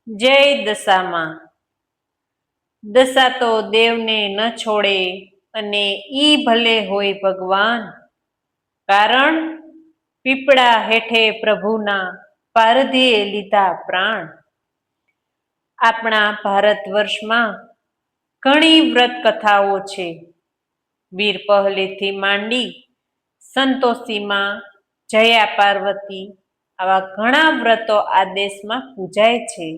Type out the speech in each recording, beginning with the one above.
જય દશામાં. દશા તો દેવને ન છોડે અને ઈ ભલે હોય ભગવાન, કારણ પીપળા હેઠે પ્રભુના પારધીએ લીધા પ્રાણ. આપણા ભારત વર્ષમાં ઘણી વ્રત કથાઓ છે. વીર પહલેથી માંડી સંતોષીમાં, જયા પાર્વતી, આવા ઘણા વ્રતો આ દેશમાં પૂજાય છે.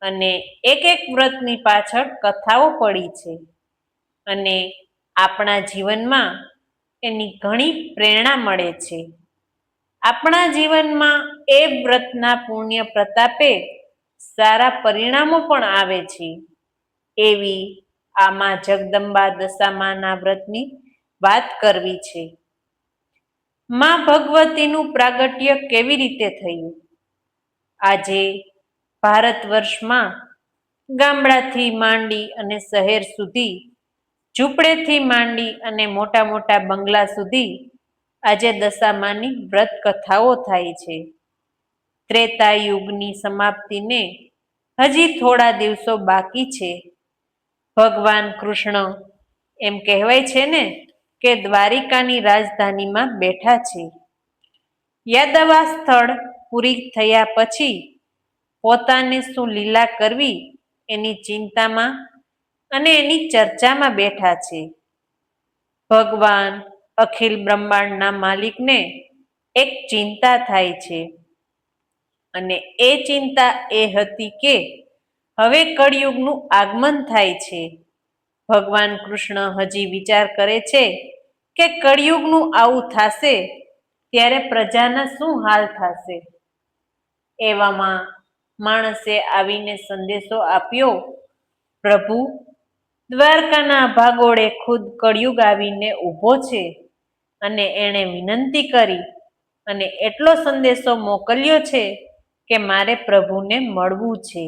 અને એક એક વ્રતની પાછળ કથાઓ પડી છે. અને આપણા જીવનમાં એની ઘણી પ્રેરણા મળે છે. આપણા જીવનમાં એ વ્રતના પુણ્ય પ્રતાપે સારા પરિણામો પણ આવે છે. એવી આમાં જગદંબા દશામાના વ્રતની વાત કરવી છે. માં ભગવતીનું પ્રાગટ્ય કેવી રીતે થયું? આજે ભારત વર્ષમાં ગામડાથી માંડી અને શહેર સુધી, ઝૂંપડેથી માંડી અને મોટા મોટા બંગલા સુધી આજે દશામાની વ્રત કથાઓ થાય છે. ત્રેતા યુગની સમાપ્તિને હજી થોડા દિવસો બાકી છે. ભગવાન કૃષ્ણ, એમ કહેવાય છે ને કે દ્વારિકાની રાજધાનીમાં બેઠા છે. યાદવા સ્થળ પૂરી થયા પછી પોતાને શું લીલા કરવી એની ચિંતામાં અને એની ચર્ચામાં બેઠા છે. ભગવાન અખિલ બ્રહ્માંડના માલિકને એક ચિંતા થાય છે. અને એ ચિંતા એ હતી કે હવે કળિયુગનું આગમન થાય છે. ભગવાન કૃષ્ણ હજી વિચાર કરે છે કે કળિયુગનું આવું થાશે ત્યારે પ્રજાના શું હાલ થશે. એવામાં માણસે આવીને સંદેશો આપ્યો, પ્રભુ, દ્વારકાના ભાગોળે ખુદ કળિયુગ આવીને ઊભો છે અને એણે વિનંતી કરી અને એટલો સંદેશો મોકલ્યો છે કે મારે પ્રભુને મળવું છે.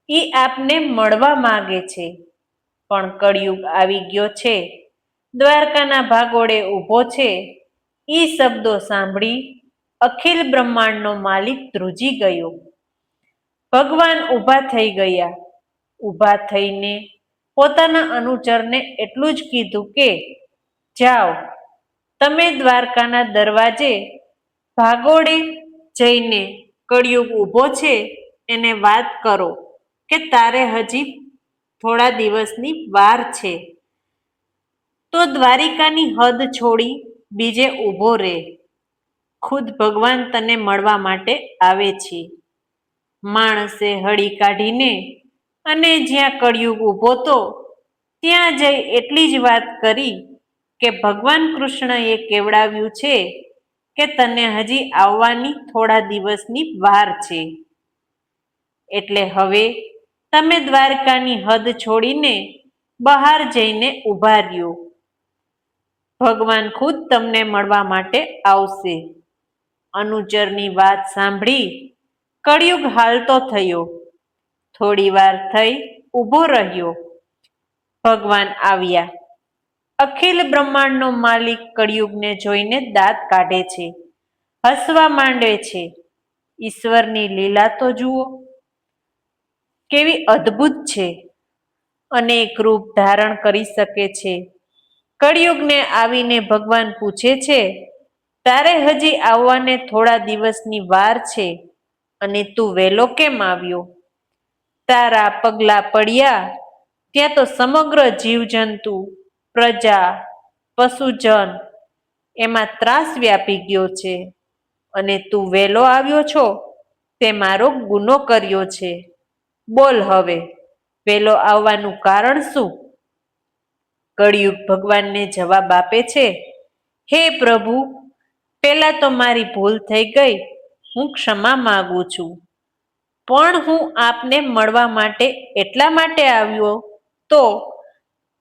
ઈ આપને મળવા માંગે છે, પણ કળિયુગ આવી ગયો છે, દ્વારકાના ભાગોળે ઊભો છે. ઈ શબ્દો સાંભળી અખિલ બ્રહ્માંડનો માલિક ધ્રુજી ગયો. ભગવાન ઊભા થઈ ગયા. ઊભા થઈને પોતાના અનુચરને એટલું જ કીધું કે જાઓ, તમે દ્વારકાના દરવાજે ભાગોળે જઈને કળિયુગ ઊભો છે એને વાત કરો કે તારે હજી થોડા દિવસની વાર છે, તો દ્વારિકાની હદ છોડી બીજે ઊભો રહે. ખુદ ભગવાન તને મળવા માટે આવે છે. માણસે હળી કાઢીને અને જ્યાં કળિયુગ ઊભો તો ત્યાં જઈ એટલી જ વાત કરી કે ભગવાન કૃષ્ણએ કેવડાવ્યું છે કે તને હજી આવવાની થોડા દિવસની વાર છે. એટલે હવે તમે દ્વારકાની હદ છોડીને બહાર જઈને ઊભા રહ્યો. ભગવાન ખુદ તમને મળવા માટે આવશે. અનુચરની વાત સાંભળી કળિયુગ હાલતો થયો. થોડી વાર થઈ ઊભો રહ્યો. ભગવાન આવ્યા. અખિલ બ્રહ્માંડનો માલિક કળિયુગને જોઈને દાંત કાઢે છે, હસવા માંડે છે. ઈશ્વરની લીલા તો જુઓ, કેવી અદ્ભુત છે. અનેક રૂપ ધારણ કરી શકે છે. કળિયુગને આવીને ભગવાન પૂછે છે, તારે હજી આવવાને થોડા દિવસની વાર છે અને તું વહેલો કેમ આવ્યો? તારા પગલા પડ્યા ત્યાં તો સમગ્ર જીવજંતુ, પ્રજા, પશુજન એમાં ત્રાસ વ્યાપી ગયો છે અને તું વહેલો આવ્યો છો તે મારો ગુનો કર્યો છે. બોલ હવે, વહેલો આવવાનું કારણ શું? કળિયુગ ભગવાનને જવાબ આપે છે, હે પ્રભુ, પેલા તો મારી ભૂલ થઈ ગઈ, હું ક્ષમા માગું છું. પણ હું આપને મળવા માટે એટલા માટે આવ્યો તો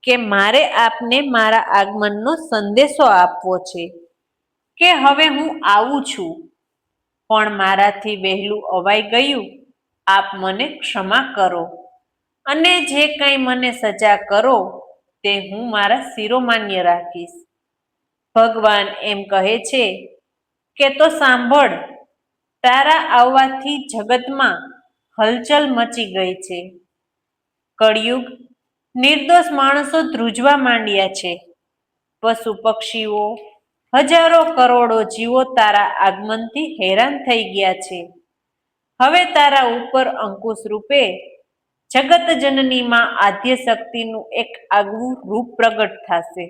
કે મારે આપને મારા આગમનનો સંદેશો આપવો છે કે હવે હું આવું છું. પણ મારાથી વહેલું અવાઈ ગયું. આપ મને ક્ષમા કરો અને જે કંઈ મને સજા કરો તે હું મારા શિરોમાન્ય રાખીશ. ભગવાન એમ કહે છે કે તો સાંભળ, તારા આવવાથી જગતમાં હલચલ મચી ગઈ છે. કળિયુગ નિર્દોષ માણસો ધ્રુજવા માંડ્યા છે. પશુ પક્ષીઓ, હજારો કરોડો જીવો તારા આગમનથી હેરાન થઈ ગયા છે. હવે તારા ઉપર અંકુશ રૂપે જગતજનનીમાં આદ્ય શક્તિનું એક આગવું રૂપ પ્રગટ થશે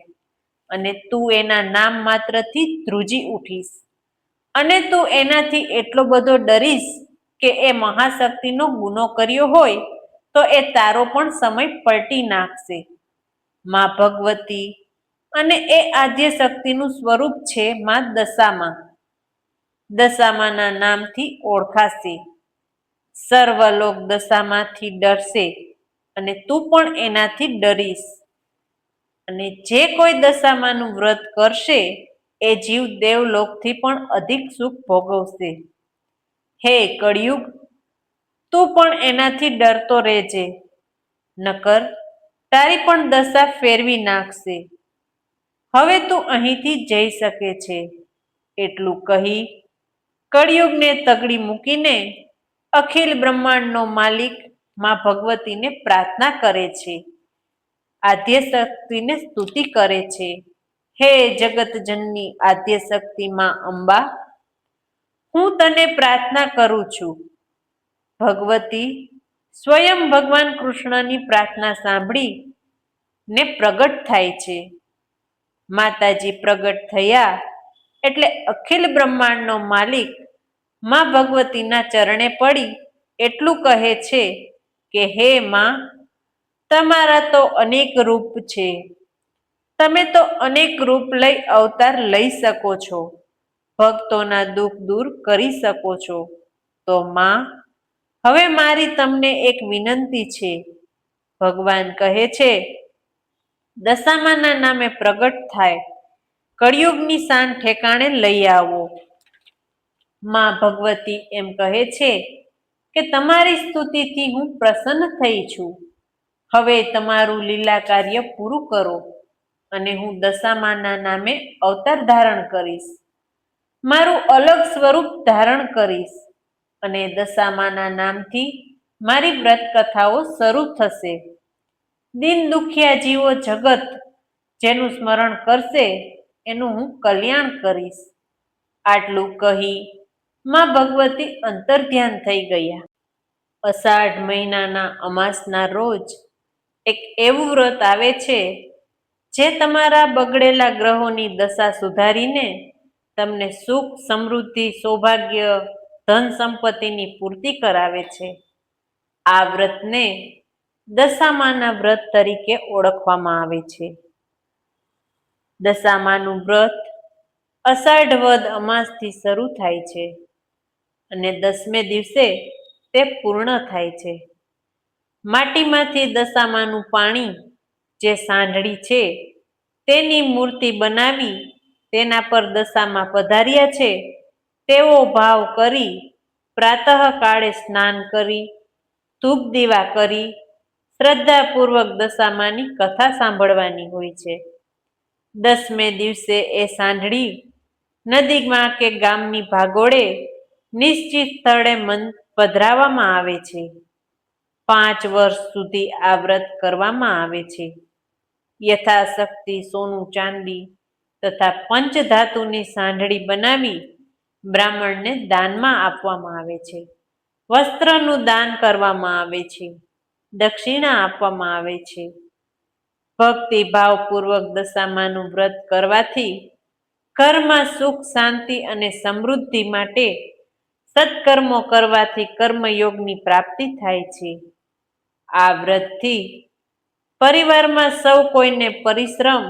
અને તું એના નામ માત્રથી ધ્રુજી ઉઠીશ અને તું એનાથી એટલો બધો ડરીશ કે એ મહાશક્તિનો ગુનો કર્યો હોય તો એ તારો પણ સમય પલટી નાખશે. માં ભગવતી અને એ આદ્ય શક્તિનું સ્વરૂપ છે માં દશામાં. દશામાના નામથી ઓળખાશે. સર્વલોક દશામાંથી ડરશે અને તું પણ એનાથી ડરીશ. અને જે કોઈ દશામાનું વ્રત કરશે એ જીવ દેવલોકથી પણ અધિક સુખ ભોગવશે. હે કળિયુગ, તું પણ એનાથી ડરતો રહેજે, નકર તારી પણ દશા ફેરવી નાખશે. હવે તું અહીંથી જઈ શકે છે. એટલું કહી કળિયુગને તગડી મૂકીને અખિલ બ્રહ્માંડનો માલિક માં ભગવતીને પ્રાર્થના કરે છે. આદ્ય શક્તિને સ્તુતિ કરે છે. હે જગતજનની આદ્ય શક્તિ માં અંબા, હું તને પ્રાર્થના કરું છું. ભગવતી સ્વયં ભગવાન કૃષ્ણની પ્રાર્થના સાંભળી ને પ્રગટ થાય છે. માતાજી પ્રગટ થયા એટલે અખિલ બ્રહ્માંડનો માલિક માં ભગવતીના ચરણે પડી એટલું કહે છે કે હે માં, તમારા તો અનેક રૂપ છે. તમે તો અનેક રૂપ લઈ અવતાર લઈ શકો છો. ભક્તોના દુઃખ દૂર કરી શકો છો. તો માં, હવે મારી તમને એક વિનંતી છે. ભગવાન કહે છે, દશામાના નામે પ્રગટ થાય, કળિયુગની શાન ઠેકાણે લઈ આવો. માં ભગવતી એમ કહે છે કે તમારી સ્તુતિથી હું પ્રસન્ન થઈ છું. હવે તમારું લીલા કાર્ય પૂરું કરો અને હું દશામાના નામે અવતાર ધારણ કરીશ. મારું અલગ સ્વરૂપ ધારણ કરીશ અને દશામાના નામથી મારી વ્રત કથાઓ શરૂ થશે. દિન દુખિયા જીવો જગત જેનું સ્મરણ કરશે એનું હું કલ્યાણ કરીશ. આટલું કહી માં ભગવતી અંતર્ધ્યાન થઈ ગયા. અષાઢ મહિનાના અમાસના રોજ એક એવું વ્રત આવે છે જે તમારા બગડેલા ગ્રહોની દશા સુધારીને તમને સુખ, સમૃદ્ધિ, સૌભાગ્ય, ધન સંપત્તિની પૂર્તિ કરાવે છે. આ વ્રતને દશામાના વ્રત તરીકે ઓળખવામાં આવે છે. દશામાનું વ્રત અષાઢ વદ અમાસથી શરૂ થાય છે અને 10મે દિવસે તે પૂર્ણ થાય છે. માટીમાંથી દશામાનું પાણી, જે સાંઢળી છે, તેની મૂર્તિ બનાવી તેના પર દશામાં પધાર્યા છે તેવો ભાવ કરી પ્રાતઃકાળે સ્નાન કરી, ધૂપ દીવા કરી શ્રદ્ધાપૂર્વક દશામાની કથા સાંભળવાની હોય છે. 10મે દિવસે એ સાંઢળી નદીમાં કે ગામની ભાગોળે નિશ્ચિત સ્થળે પધરાવવામાં આવે છે. 5 વર્ષ સુધી આ વ્રત કરવામાં આવે છે. યથાશક્તિ સોનું, ચાંદી તથા પંચધાતુની સાંઢળી બનાવી બ્રાહ્મણને દાનમાં આપવામાં આવે છે. વસ્ત્રનું દાન કરવામાં આવે છે. દક્ષિણા આપવામાં આવે છે. ભક્તિભાવપૂર્વક દશામાનું વ્રત કરવાથી ઘરમાં સુખ, શાંતિ અને સમૃદ્ધિ માટે સત્કર્મો કરવાથી કર્મયોગની પ્રાપ્તિ થાય છે. આ વ્રતથી પરિવારમાં સૌ કોઈને પરિશ્રમ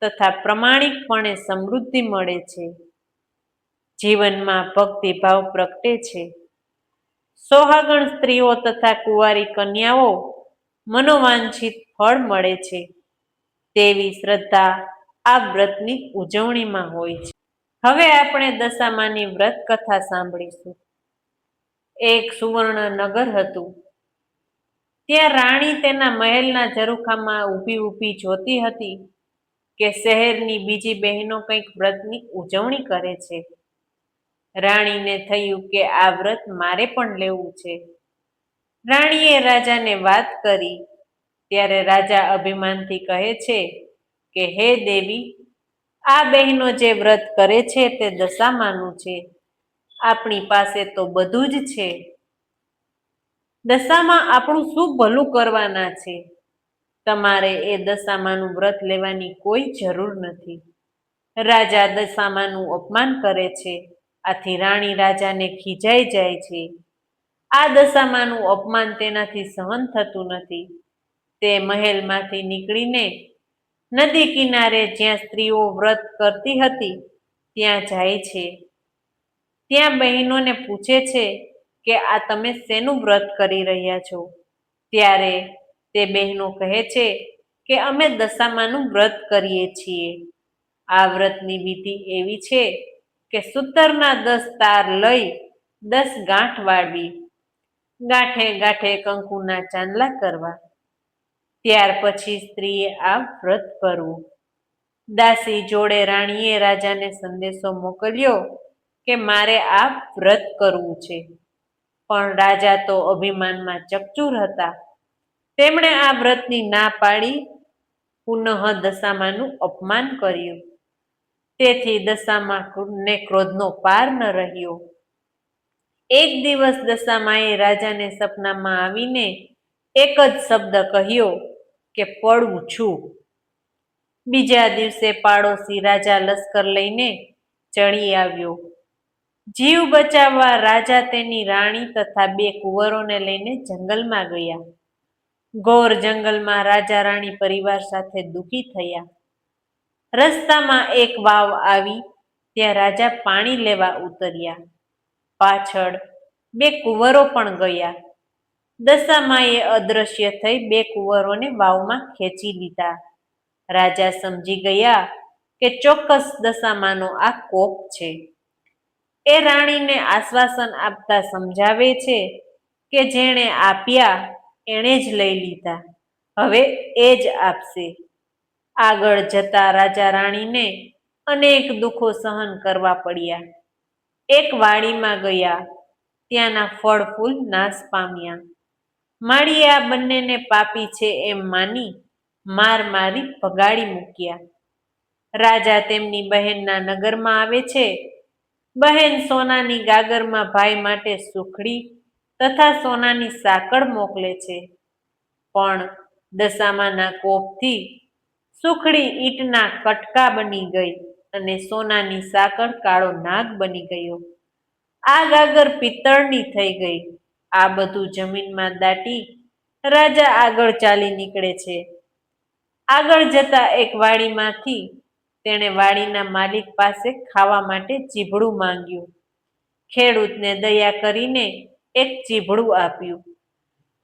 તથા પ્રમાણિકપણે સમૃદ્ધિ મળે છે. જીવનમાં ભક્તિભાવ પ્રગટે છે. સોહાગણ સ્ત્રીઓ તથા કુંવારી કન્યાઓ મનોવાંછિત ફળ મળે છે તેવી શ્રદ્ધા આ વ્રતની ઉજવણીમાં હોય છે. હવે આપણે દશામાની વ્રત કથા સાંભળીશું. એક સુવર્ણ નગર હતું. ત્યાં રાણી તેના મહેલના ઝરૂખામાં ઊભી જોતી હતી કે શહેરની બીજી બહેનો કંઈક વ્રતની ઉજવણી કરે છે. રાણીને થયું કે આ વ્રત મારે પણ લેવું છે. રાણીએ રાજાને વાત કરી ત્યારે રાજા અભિમાનથી કહે છે કે હે દેવી, આ બહેનો જે વ્રત કરે છે તે દશામાનું છે. આપણી પાસે તો બધું જ છે. દશામાં આપણું શું ભલું કરવાના છે? તમારે એ દશામાનું વ્રત લેવાની કોઈ જરૂર નથી. રાજા દશામાનું અપમાન કરે છે. આથી રાણી રાજાને ખીજાઈ જાય છે. આ દશામાનું અપમાન તેનાથી સહન થતું નથી. તે મહેલમાંથી નીકળીને નદી કિનારે જ્યાં સ્ત્રીઓ વ્રત કરતી હતી ત્યાં જાય છે. ત્યાં બહેનોને પૂછે છે કે આ તમે શેનું વ્રત કરી રહ્યા છો? ત્યારે તે બહેનો કહે છે કે અમે દશામાનું વ્રત કરીએ છીએ. આ વ્રતની વિધિ એવી છે કે સૂતરના 10 તાર લઈ 10 ગાંઠ વાળવી, ગાંઠે ગાંઠે કંકુના ચાંદલા કરવા, ત્યાર પછી સ્ત્રીએ આ વ્રત કરવું. દાસી જોડે રાણીએ રાજાને સંદેશો મોકલ્યો કે મારે આ વ્રત કરવું છે. પણ રાજા તો અભિમાનમાં ચકચૂર હતા. તેમણે આ વ્રતની ના પાડી પુનઃ દશામાનું અપમાન કર્યું. તેથી દશામાને ક્રોધનો પાર ન રહ્યો. એક દિવસ દશામાએ રાજાને સપનામાં આવીને એક જ શબ્દ કહ્યો કે પડું છું. બીજા દિવસે પાડોશી રાજા લશ્કર લઈને ચડી આવ્યો. જીવ બચાવવા રાજા તેની રાણી તથા 2 કુંવરોને લઈને જંગલમાં ગયા. ઘોર જંગલમાં રાજા રાણી પરિવાર સાથે દુઃખી થયા. રસ્તામાં એક વાવ આવી, ત્યાં રાજા પાણી લેવા ઉતર્યા. પાછળ 2 કુંવરો પણ ગયા. દશામાએ અદ્રશ્ય થઈ 2 કુંવરોને વાવમાં ખેંચી લીધા. રાજા સમજી ગયા કે ચોક્કસ દશામાનો આ કોપ છે. એ રાણીને આશ્વાસન આપતા સમજાવે છે કે જેણે આપ્યા એણે જ લઈ લીધા, હવે એ જ આપશે. આગળ જતા રાજા રાણીને અનેક દુઃખો સહન કરવા પડ્યા. એક વાડીમાં ગયા, ત્યાંના ફળ ફૂલ નાશ પામ્યા. માળીએ આ બંનેને પાપી છે એમ માની માર મારી ભગાડી મૂક્યા. રાજા તેમની બહેનના નગરમાં આવે છે. બહેન સોનાની ગાગરમાં ભાઈ માટે સુખડી તથા સોનાની સાકળ મોકલે છે. પણ દશામાના કોપથી સુખડી ઈંટના કટકા બની ગઈ અને સોનાની સાકળ કાળો નાગ બની ગયો. આ ગાગર પિત્તળની થઈ ગઈ. આ બધું જમીનમાં દાટી રાજા આગળ ચાલી નીકળે છે. આગળ જતા એક વાડીમાંથી તેણે વાડીના માલિક પાસે ખાવા માટે ચીભડું માંગ્યું. ખેડૂતને દયા કરીને એક ચીભડું આપ્યું.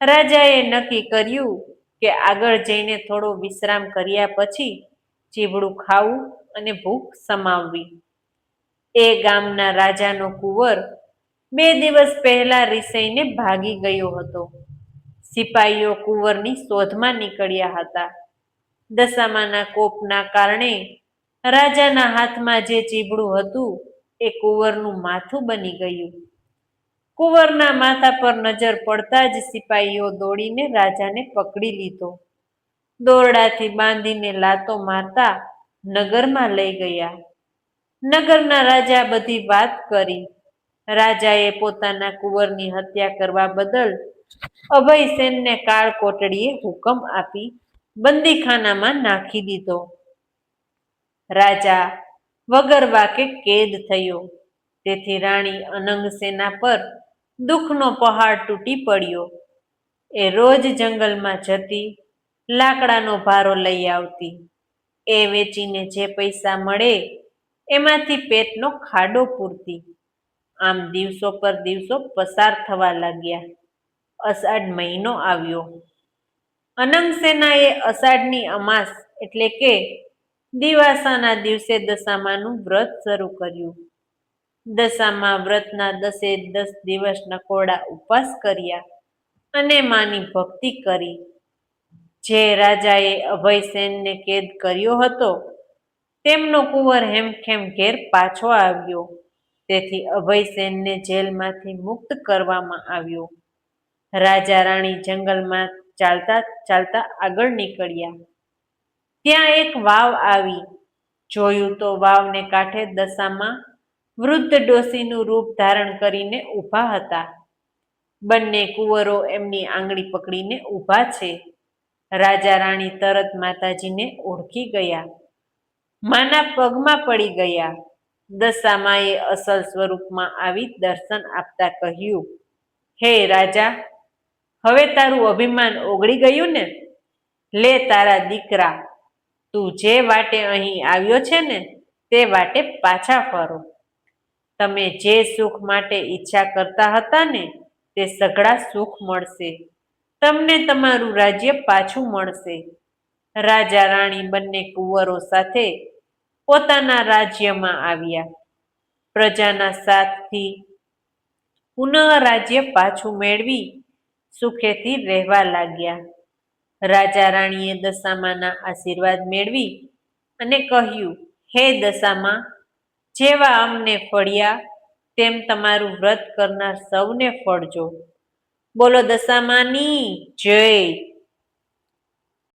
રાજાએ નક્કી કર્યું કે આગળ જઈને થોડો વિશ્રામ કર્યા પછી ચીભડું ખાવું અને ભૂખ સમાવવી. એ ગામના રાજાનો કુંવર 2 દિવસ પહેલા રિસાઈને ભાગી ગયો હતો. સિપાઈઓ કુંવરની શોધમાં નીકળ્યા હતા. દશામાના કોપના કારણે રાજાના હાથમાં જે ચીભડું હતું એ કુંવરનું માથું બની ગયું. કુંવરના માથા પર નજર પડતા જ સિપાઈઓ દોડીને રાજાને પકડી લીધો. દોરડાથી બાંધીને લાતો મારતા નગરમાં લઈ ગયા. નગરના રાજા બધી વાત કરી. રાજાએ પોતાના કુંવરની હત્યા કરવા બદલ અભયસેનને કાળ કોટડીએ હુકમ આપી બંદીખાનામાં નાખી દીધો. રાજા વગર વાકે કેદ થયો. તેથી રાણી અનંગસેના પર દુઃખનો પહાડ તૂટી પડ્યો. એ રોજ જંગલમાં જતી, લાકડાનો ભારો લઈ આવતી. એ વેચીને જે પૈસા મળે એમાંથી પેટનો ખાડો પૂરતી. આમ દિવસો પર દિવસો પસાર થવા લાગ્યા. અષાઢ મહિનો આવ્યો. અનંગસેનાએ અષાઢની અમાસ એટલે કે દિવાસાના દિવસે દશામાનું વ્રત શરૂ કર્યું. દશામા વ્રતના 10 દિવસ નકોરડા ઉપવાસ કર્યા અને માની ભક્તિ કરી. જે રાજાએ અભયસેનને કેદ કર્યો હતો તેમનો કુંવર હેમખેમ ઘેર પાછો આવ્યો. તેથી અભયસેનને જેલમાંથી મુક્ત કરવામાં આવ્યો. રાજા રાણી જંગલમાં ચાલતા ચાલતા આગળ નીકળ્યા. ત્યાં એક વાવ આવી. જોયું તો વાવને કાંઠે દશામાં વૃદ્ધ ડોશીનું રૂપ ધારણ કરીને ઊભા હતા. બંને કુંવરો એમની આંગળી પકડીને ઊભા છે. રાજા રાણી તરત માતાજીને ઓળખી ગયા. માના પગમાં પડી ગયા. દશામાએ અસલ સ્વરૂપમાં આવી દર્શન આપતા કહ્યું, હે રાજા, હવે તારું અભિમાન ઓગળી ગયું ને? લે તારા દીકરા, તું જે વાટે અહીં આવ્યો છે ને તે વાટે પાછા ફરો. તમે જે સુખ માટે ઈચ્છા કરતા હતા ને તે સઘળા સુખ મળશે. તમને તમારું રાજ્ય પાછું મળશે. રાજા રાણી બંને કુંવરો સાથે પોતાના રાજ્યમાં આવ્યા. પ્રજાના સાથથી પુનઃ રાજ્ય પાછું મેળવી સુખેથી રહેવા લાગ્યા. રાજા રાણીએ દશામાના આશીર્વાદ મેળવી અને કહ્યું, હે દશામા, જેવા અમને ફળ્યા તેમ તમારું વ્રત કરનાર સૌને ફળજો. બોલો દશામાની જય.